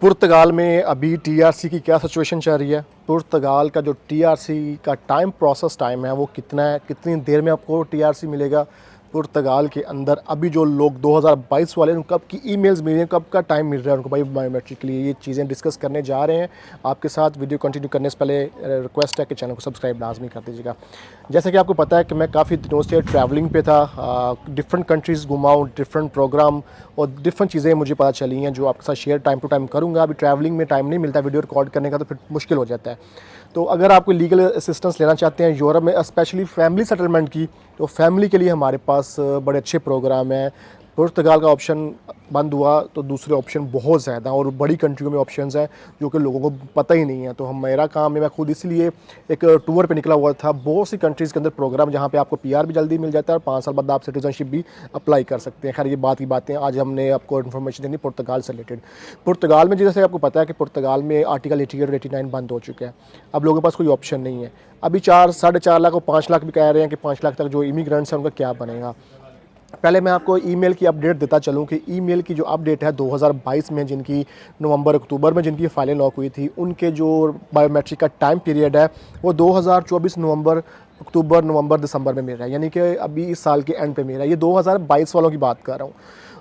पुर्तगाल में अभी टीआरसी की क्या सिचुएशन चल रही है। पुर्तगाल का जो टीआरसी का प्रोसेस टाइम है वो कितना है, कितनी देर में आपको टीआरसी मिलेगा। पुर्तगाल के अंदर अभी जो लोग 2022 वाले उनको कब की ईमेल्स मिल रही हैं, कब का टाइम मिल रहा है उनको भाई बायोमेट्रिक के लिए, ये चीज़ें डिस्कस करने जा रहे हैं आपके साथ। वीडियो कंटिन्यू करने से पहले रिक्वेस्ट है कि चैनल को सब्सक्राइब लाजमी कर दीजिएगा। जैसे कि आपको पता है कि मैं काफ़ी दिनों से ट्रैवलिंग पे था, डिफरेंट कंट्रीज़ घुमा हूँ, डिफरेंट प्रोग्राम और डिफरेंट चीज़ें मुझे पता चली हैं जो आपके साथ शेयर टाइम टू टाइम करूँगा। अभी ट्रैवलिंग में टाइम नहीं मिलता वीडियो रिकॉर्ड करने का, तो फिर मुश्किल हो जाता है। तो अगर आप कोई लीगल असिस्टेंस लेना चाहते हैं यूरोप में, स्पेशली फैमिली सेटलमेंट की, तो फैमिली के लिए हमारे पास बड़े अच्छे प्रोग्राम हैं। पुर्तगाल का ऑप्शन बंद हुआ तो दूसरे ऑप्शन बहुत ज़्यादा और बड़ी कंट्रियों में ऑप्शंस हैं जो कि लोगों को पता ही नहीं है। तो मेरा काम है, मैं खुद इसलिए एक टूर पे निकला हुआ था। बहुत सी कंट्रीज़ के अंदर प्रोग्राम जहाँ पे आपको पीआर भी जल्दी मिल जाता है और 5 साल बाद आप सिटीजनशिप भी अप्लाई कर सकते हैं। खैर ये बात की बातें, आज हमने आपको इन्फॉर्मेशन देनी पुर्तगाल से रिलेटेड। पुर्तगाल में जैसे आपको पता है कि पुर्तगाल में आर्टिकल 88 और 89 बंद हो चुका है। अब लोगों के पास कोई ऑप्शन नहीं है। अभी 4-4.5 लाख और 5 लाख भी कह रहे हैं कि 5 लाख तक जो इमिग्रेंट्स हैं उनका क्या बनेगा। पहले मैं आपको ईमेल की अपडेट देता चलूं कि ईमेल की जो अपडेट है 2022 में, जिनकी नवंबर अक्टूबर में जिनकी फाइलें लॉक हुई थी, उनके जो बायोमेट्रिक का टाइम पीरियड है वो 2024 नवंबर अक्टूबर नवंबर दिसंबर में मिल रहा है, यानी कि अभी इस साल के एंड पे मिल रहा है। ये 2022 वालों की बात कर रहा हूँ।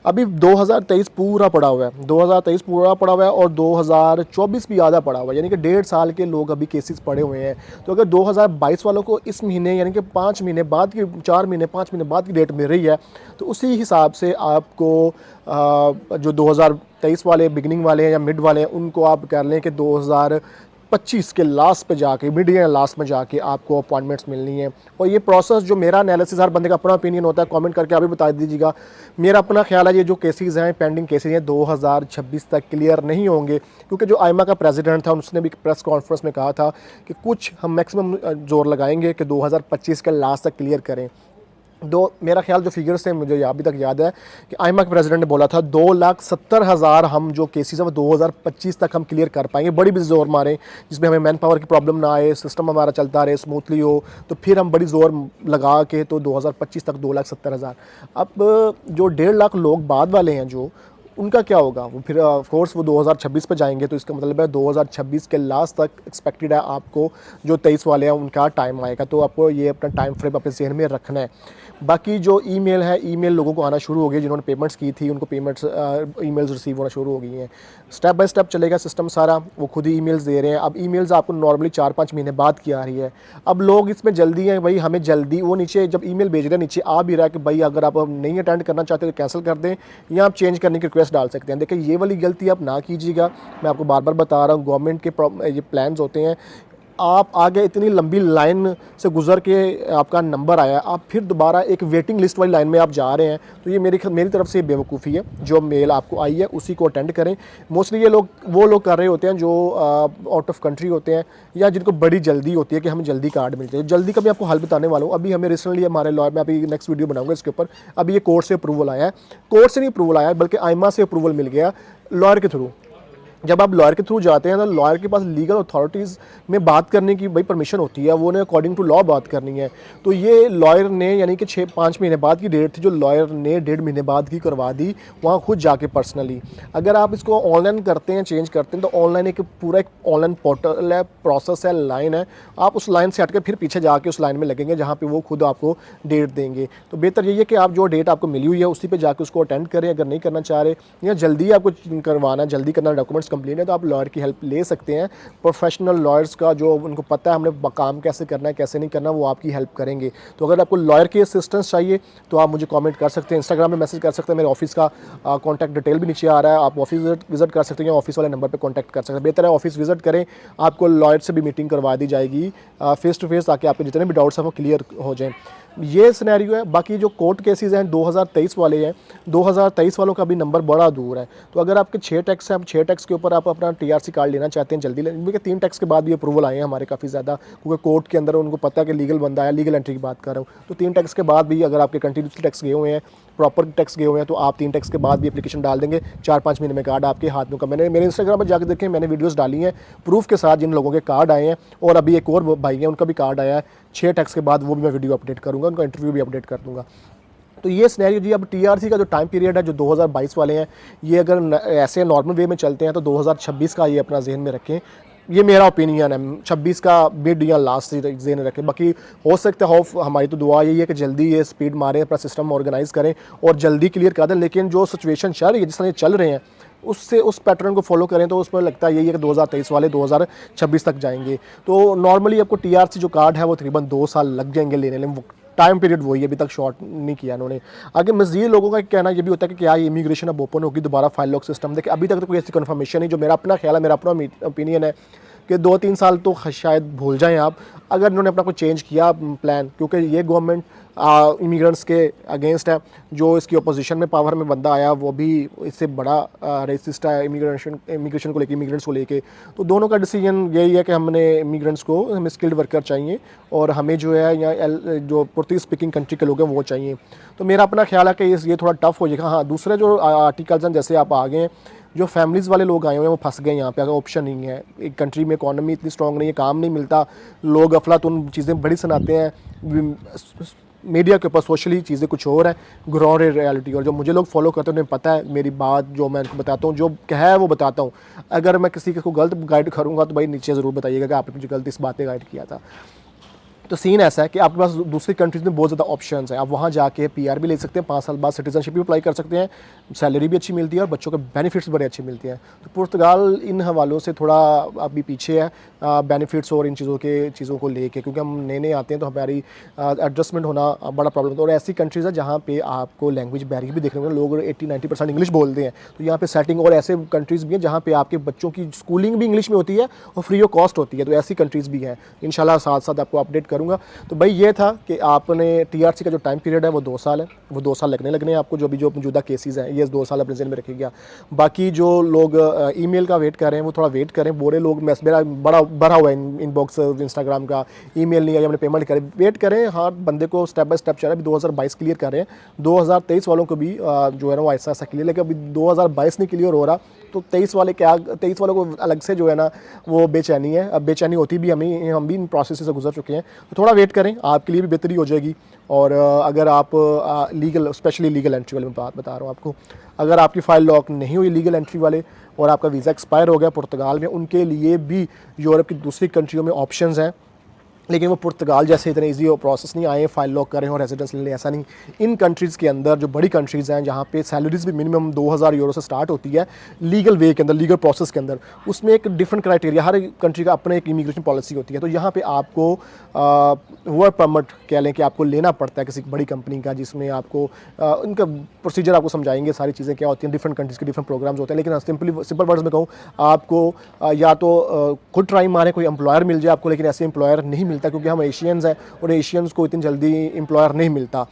अभी 2023 पूरा पड़ा हुआ है, 2023 पूरा पड़ा हुआ है और 2024 भी आधा पड़ा हुआ है, यानी कि 1.5 साल के लोग अभी केसेस पड़े हुए हैं। तो अगर 2022 वालों को इस महीने यानी कि 5 महीने बाद की, 4 महीने 5 महीने बाद की डेट मिल रही है, तो उसी हिसाब से आपको जो 2023 वाले बिगिनिंग वाले हैं या मिड वाले हैं, उनको आप कर लें कि 2025 के लास्ट पे जाके, मिड या लास्ट में जाके आपको अपॉइंटमेंट्स मिलनी है। और ये प्रोसेस, जो मेरा एनालिसिस, हर बंदे का अपना ओपिनियन होता है, कमेंट करके आप भी बता दीजिएगा। मेरा अपना ख्याल है ये जो केसेस हैं, पेंडिंग केसेस हैं, 2026 तक क्लियर नहीं होंगे, क्योंकि जो आईमा का प्रेसिडेंट था उसने भी प्रेस कॉन्फ्रेंस में कहा था कि कुछ हम मैक्सिमम जोर लगाएंगे कि 2025 के लास्ट तक क्लियर करें। मेरा ख्याल जो फिगर्स हैं, मुझे अभी तक याद है कि आईमा के प्रेसिडेंट ने बोला था 2,70,000 हम जो केसेस हैं वो 2025 तक हम क्लियर कर पाएंगे। बड़ी भी जोर मारें जिसमें हमें मैन पावर की प्रॉब्लम ना आए, सिस्टम हमारा चलता रहे, स्मूथली हो, तो फिर हम बड़ी जोर लगा के तो 2025 तक 2,70,000। अब जो 1.5 लाख लोग बाद वाले हैं जो, उनका क्या होगा? वो फिर ऑफ कोर्स वो 2026 पे जाएंगे, तो इसका मतलब है 2026 के लास्ट तक एक्सपेक्टेड है आपको जो 23 वाले हैं उनका टाइम आएगा। तो आपको ये अपना टाइम फ्रेम अपने जहन में रखना है। बाकी जो ईमेल है, ईमेल लोगों को आना शुरू हो गई, जिन्होंने पेमेंट्स की थी उनको पेमेंट्स ईमेल्स रिसीव होना शुरू हो गई हैं। स्टेप बाय स्टेप चलेगा सिस्टम सारा, वो खुद ही ईमेल्स दे रहे हैं। अब ईमेल्स आपको नॉर्मली 4-5 महीने बाद की आ रही है। अब लोग इसमें जल्दी हैं भाई, हमें जल्दी, वो नीचे जब ईमेल भेज रहे हैं नीचे आ भी रहा है कि भाई अगर आप नहीं अटेंड करना चाहते तो कैंसिल कर दें या आप चेंज करने की रिक्वेस्ट डाल सकते हैं। देखिए ये वाली गलती आप ना कीजिएगा, मैं आपको बार बार बता रहा हूँ। गवर्नमेंट के ये प्लान्स होते हैं, आप आगे इतनी लंबी लाइन से गुजर के आपका नंबर आया, आप फिर दोबारा एक वेटिंग लिस्ट वाली लाइन में आप जा रहे हैं, तो ये मेरी तरफ से बेवकूफ़ी है। जो मेल आपको आई है उसी को अटेंड करें। मोस्टली ये लोग वो लोग कर रहे होते हैं जो आउट ऑफ कंट्री होते हैं या जिनको बड़ी जल्दी होती है कि हमें जल्दी कार्ड मिल जाए। जल्दी का भी आपको हल बताने वाला हूँ। अभी हमें रिसेंटली हमारे लॉयर में, अभी नेक्स्ट वीडियो बनाऊंगा इसके ऊपर, अभी ये कोर्ट से अप्रूवल आया है। कोर्ट से नहीं अप्रूवल आया बल्कि आईमा से अप्रूवल मिल गया लॉयर के थ्रू। जब आप लॉयर के थ्रू जाते हैं तो लॉयर के पास लीगल अथॉरिटीज़ में बात करने की भाई परमिशन होती है, वो ने अकॉर्डिंग टू लॉ बात करनी है। तो ये लॉयर ने, यानी कि 6-5 महीने बाद की डेट थी जो लॉयर ने 1.5 महीने बाद की करवा दी वहाँ खुद जाके पर्सनली। अगर आप इसको ऑनलाइन करते हैं, चेंज करते हैं, तो ऑनलाइन एक पूरा एक ऑनलाइन पोर्टल है, प्रोसेस है, लाइन है। आप उस लाइन से हट के फिर पीछे जाके उस लाइन में लगेंगे जहाँ पर वो खुद आपको डेट देंगे। तो बेहतर यही है कि आप जो डेट आपको मिली हुई है उसी पर जाकर उसको अटेंड करें। अगर नहीं करना चाह रहे या जल्दी आपको करवाना, जल्दी करना, डॉक्यूमेंट्स कंप्लीट है, तो आप लॉयर की हेल्प ले सकते हैं। प्रोफेशनल लॉयर्स का जो उनको पता है हमने काम कैसे करना है कैसे नहीं करना, वो आपकी हेल्प करेंगे। तो अगर आपको लॉयर की असिस्टेंस चाहिए तो आप मुझे कमेंट कर सकते हैं, इंस्टाग्राम में मैसेज कर सकते हैं। मेरे ऑफिस का कॉन्टैक्ट डिटेल भी नीचे आ रहा है, आप ऑफिस विजिट कर सकते हैं, ऑफिस वाले नंबर पर कॉन्टैक्ट कर सकते हैं। बेहतर है ऑफिस विजिट करें, आपको लॉयर से भी मीटिंग करवा दी जाएगी फेस टू फेस, ताकि आपके जितने भी डाउट्स हैं वो क्लियर हो जाएँ। ये सिनेरियो है। बाकी जो कोर्ट केसेस हैं 2023 वाले हैं, 2023 वालों का भी नंबर बड़ा दूर है। तो अगर आपके 6 टैक्स हैं, आप 6 टैक्स के ऊपर आप अपना टीआरसी कार्ड लेना चाहते हैं जल्दी क्योंकि 3 टैक्स के बाद भी अप्रूवल आए हैं हमारे काफ़ी ज़्यादा, क्योंकि कोर्ट के अंदर उनको पता है कि लीगल बंदा है, लीगल एंट्री की बात कर रहा हूँ। तो 3 टैक्स के बाद भी अगर आपके कंटिन्यूसली टैक्स गए हुए हैं, प्रॉपर टैक्स गए हुए हैं, तो आप 3 टैक्स के बाद भी एप्लीकेशन डाल देंगे, 4-5 महीने में कार्ड आपके हाथ में का। मैंने मेरे इंस्टाग्राम पर जाकर देखें, मैंने वीडियोस डाली हैं प्रूफ के साथ जिन लोगों के कार्ड आए हैं, और अभी एक और भाई हैं उनका भी कार्ड आया है 6 टैक्स के बाद, वो भी मैं वीडियो अपडेट करूँगा, उनका इंटरव्यू भी अपडेट कर दूँगा। तो ये सिनेरियो जी, अब टीआरसी का जो टाइम पीरियड है जो 2022 वाले हैं, ये अगर ऐसे नॉर्मल वे में चलते हैं तो 2026 का ये अपना जहन में रखें। ये मेरा ओपिनियन है, 26 का मिड या लास्ट जहन में रखें। बाकी हो सकता है, होप हमारी तो दुआ यही है कि जल्दी ये स्पीड मारें, अपना सिस्टम ऑर्गेनाइज़ करें और जल्दी क्लियर कर दें। लेकिन जो सिचुएशन चल रही है, जिस तरह चल रहे हैं, उससे उस पैटर्न को फॉलो करें तो उसमें लगता है यही है कि 2023 वाले 2026 तक जाएंगे। तो नॉर्मली आपको टीआरसी जो कार्ड है वो तकरीबन 2 साल लग जाएंगे लेने में। टाइम पीरियड वही अभी तक शॉर्ट नहीं किया इन्होंने। आगे मज़ीद लोगों का कहना ये भी होता है कि क्या ये इमिग्रेशन अब ओपन होगी दोबारा फाइल लॉक सिस्टम। देखिए अभी तक तो कोई ऐसी कन्फर्मेशन नहीं। जो मेरा अपना ख्याल है, मेरा अपना ओपिनियन है कि 2-3 साल तो शायद भूल जाएं आप, अगर इन्होंने अपना कोई चेंज किया प्लान, क्योंकि ये गवर्नमेंट इमिग्रेंट्स के अगेंस्ट है। जो इसकी अपोजिशन में पावर में बंदा आया वो भी इससे बड़ा रेसिस्ट है इमिग्रेशन को लेके, इमिग्रेंट्स को लेके। तो दोनों का डिसीजन यही है कि हमने इमिग्रेंट्स को, हमें स्किल्ड वर्कर चाहिए और हमें जो है यहाँ जो पुर्तगाली स्पीकिंग कंट्री के लोग हैं वो चाहिए। तो मेरा अपना ख्याल है कि ये थोड़ा टफ हो जाएगा। हाँ, दूसरे जो आर्टिकल्स हैं, जैसे आप आगे हैं, जो फैमिलीज़ वाले लोग आए हुए हैं वो फंस गए यहाँ पे। अगर ऑप्शन नहीं है, एक कंट्री में इकॉनमी इतनी स्ट्रॉन्ग नहीं है, काम नहीं मिलता, लोग अफलातून चीज़ें बड़ी सुनाते हैं मीडिया के ऊपर, सोशली चीज़ें कुछ और है, ग्राउंड रियलिटी। और जो मुझे लोग फॉलो करते हैं उन्हें पता है मेरी बात, जो मैं उनको बताता हूँ, जो कहा है वो बताता हूँ। अगर मैं किसी को गलत गाइड करूँगा तो भाई नीचे ज़रूर बताइएगा कि आपने मुझे गलत इस बात पे गाइड किया था। तो सीन ऐसा है कि आपके पास दूसरी कंट्रीज़ में बहुत ज़्यादा ऑप्शंस हैं। आप वहाँ जाके पीआर भी ले सकते हैं, 5 साल बाद सिटीजनशिप भी अप्लाई कर सकते हैं, सैलरी भी अच्छी मिलती है और बच्चों के बेनिफिट्स बड़े अच्छे मिलते हैं। तो पुर्तगाल इन हवालों से थोड़ा अभी पीछे है बेनिफिट्स और इन चीज़ों को लेके, क्योंकि हम नए नए आते हैं तो हमारी एडजस्टमेंट होना बड़ा प्रॉब्लम होता है। और ऐसी कंट्रीज़ है जहाँ पे आपको लैंग्वेज बैरियर भी देखने को, लोग 80-90% इंग्लिश बोलते हैं। तो यहाँ पे सेटिंग, और ऐसे कंट्रीज़ भी हैं जहाँ पे आपके बच्चों की स्कूलिंग भी इंग्लिश में होती है और फ्री ऑफ कॉस्ट होती है। तो ऐसी कंट्रीज़ भी हैं, इंशाल्लाह साथ साथ आपको अपडेट करूँगा। तो भाई ये था कि आपने टीआरसी का जो टाइम पीरियड है वो 2 साल है, वो 2 साल लगने हैं आपको। जो मौजूदा केसेस हैं ये 2 साल अपने जेल में रखिएगा। बाकी जो लोग ईमेल का वेट कर रहे हैं वो थोड़ा वेट करें। बोरे लोग, मेरा बड़ा भरा हुआ है इनबॉक्स इंस्टाग्राम का, ईमेल नहीं आई, हमने पेमेंट करें, वेट करें। हाँ, बंदे को स्टेप बाय स्टेप चल रहा है। अभी 2022 क्लियर कर रहे हैं, 2023 वालों को भी जो है ना वो ऐसा ऐसा क्लियर, लेकिन अभी 2022 नहीं क्लियर हो रहा तो 23 वालों को अलग से जो है ना वो बेचैनी है। अब बेचैनी होती भी हम भी इन प्रोसेस से गुजर चुके हैं। तो थोड़ा वेट करें, आपके लिए भी बेहतरी हो जाएगी। और अगर आप लीगल, स्पेशली लीगल एंट्री वाले में बात बता रहा हूँ आपको, अगर आपकी फ़ाइल लॉक नहीं हुई लीगल एंट्री वाले और आपका वीज़ा एक्सपायर हो गया पुर्तगाल में, उनके लिए भी यूरोप की दूसरी कंट्रियों में ऑप्शंस हैं। लेकिन वो पुर्तगाल जैसे इतने इजी प्रोसेस नहीं आए फाइल लॉक करें और रेजिडेंस ले लें, ऐसा नहीं। इन कंट्रीज़ के अंदर जो बड़ी कंट्रीज़ हैं जहाँ पे सैलरीज भी मिनिमम 2000 यूरो से स्टार्ट होती है लीगल वे के अंदर, लीगल प्रोसेस के अंदर, उसमें एक डिफरेंट क्राइटेरिया, हर कंट्री का अपने एक इमिग्रेशन पॉलिसी होती है। तो यहाँ पे आपको वर्क परमिट कह लें कि आपको लेना पड़ता है किसी बड़ी कंपनी का, जिसमें आपको उनका प्रोसीजर आपको समझाएंगे, सारी चीज़ें क्या होती हैं, डिफरेंट कंट्रीज़ के डिफरेंट प्रोग्राम्स होते हैं। लेकिन सिंपल वर्ड्स में कहूँ, आपको या तो खुद ट्राई मारें, कोई एम्प्लॉयर मिल जाए आपको, लेकिन ऐसे एम्प्लॉयर नहीं मिलता क्योंकि हम एशियंस हैं और एशियंस को इतनी जल्दी एम्प्लॉयर नहीं मिलता।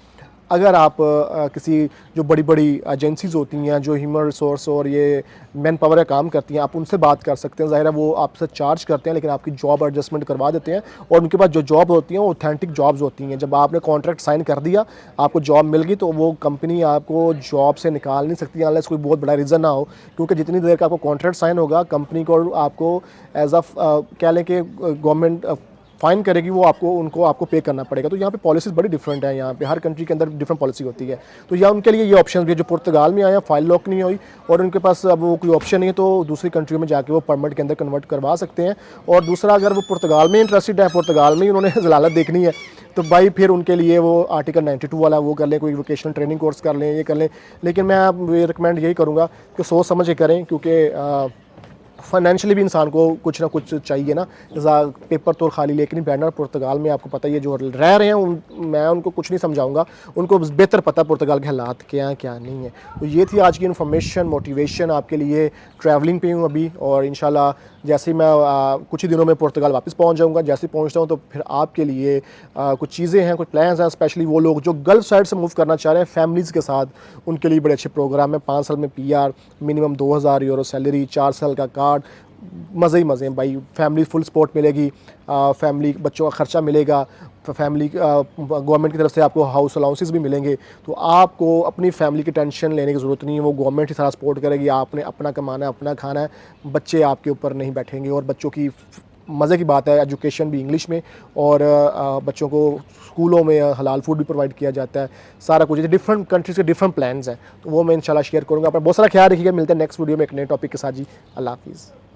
अगर आप किसी जो बड़ी बड़ी एजेंसीज़ होती हैं जो ह्यूमन रिसोर्स और ये मैन पावर का काम करती हैं, आप उनसे बात कर सकते हैं। ज़ाहिर है वो आपसे चार्ज करते हैं लेकिन आपकी जॉब एडजस्टमेंट करवा देते हैं। और उनके पास जो जॉब होती हैं वो ऑथेंटिक जॉब्स होती हैं। जब आपने कॉन्ट्रैक्ट साइन कर दिया, आपको जॉब मिल गई, तो वो कंपनी आपको जॉब से निकाल नहीं सकती अनलेस कोई बहुत बड़ा रीज़न ना हो। क्योंकि जितनी देर का आपको कॉन्ट्रैक्ट साइन होगा, कंपनी को आपको एज अ कह लें कि गवर्नमेंट फ़ाइन करेगी, वो आपको पे करना पड़ेगा। तो यहाँ पे पॉलिसीज़ बड़ी डिफरेंट है। यहाँ पे हर कंट्री के अंदर डिफरेंट पॉलिसी होती है। तो या उनके लिए ये ऑप्शन भी है जो पुर्तगाल में आया, फाइल लॉक नहीं हुई और उनके पास अब वो कोई ऑप्शन नहीं है, तो दूसरी कंट्री में जाके वो परमिट के अंदर कन्वर्ट करवा सकते हैं। और दूसरा, अगर वो पुर्तगाल में इंटरेस्टेड है, पुर्तगाल में ही उन्होंने जलालत देखनी है, तो भाई फिर उनके लिए वो आर्टिकल 92 वाला वो कर लें, कोई वोकेशनल ट्रेनिंग कोर्स कर लें, ये कर लें। लेकिन मैं रिकमेंड यही करूँगा कि सोच समझ के करें, क्योंकि फाइनेंशियली भी इंसान को कुछ ना कुछ चाहिए ना। पेपर तो खाली लेके नहीं बैठना। पुर्तगाल में आपको पता ही है जो रह रहे हैं मैं उनको कुछ नहीं समझाऊंगा, उनको बेहतर पता है पुर्तगाल के हालात क्या हैं क्या नहीं है। तो ये थी आज की इन्फॉर्मेशन, मोटिवेशन आपके लिए। ट्रैवलिंग पे हूँ अभी और इंशाल्लाह जैसे ही मैं कुछ ही दिनों में पुर्तगाल वापस पहुँच जाऊँगा। जैसे ही पहुँचता हूँ तो फिर आपके लिए कुछ चीज़ें हैं, कुछ प्लान्स हैं, स्पेशली वो लोग जो गल्फ साइड से मूव करना चाह रहे हैं फैमिलीज़ के साथ, उनके लिए बड़े अच्छे प्रोग्राम है। 5 साल में PR, मिनिमम 2000 यूरो सैलरी, 4 साल का कार्ड, मज़े ही मज़े हैं भाई। फैमिली फुल सपोर्ट मिलेगी, फैमिली बच्चों का ख़र्चा मिलेगा, फैमिली गवर्नमेंट की तरफ से आपको हाउस अलाउंसेस भी मिलेंगे। तो आपको अपनी फैमिली की टेंशन लेने की ज़रूरत नहीं है, वो गवर्नमेंट ही सारा सपोर्ट करेगी। आपने अपना कमाना है, अपना खाना है, बच्चे आपके ऊपर नहीं बैठेंगे और बच्चों की मज़े की बात है, एजुकेशन भी इंग्लिश में, और बच्चों को स्कूलों में हलाल फूड भी प्रोवाइड किया जाता है, सारा कुछ। डिफरेंट कंट्रीज़ के डिफरेंट प्लान्स हैं, तो वो मैं इंशाल्लाह शेयर करूँगा। अपना बहुत सारा ख्याल रखिएगा। मिलते हैं नेक्स्ट वीडियो में एक नए टॉपिक के साथ जी। अल्लाह हाफिज़।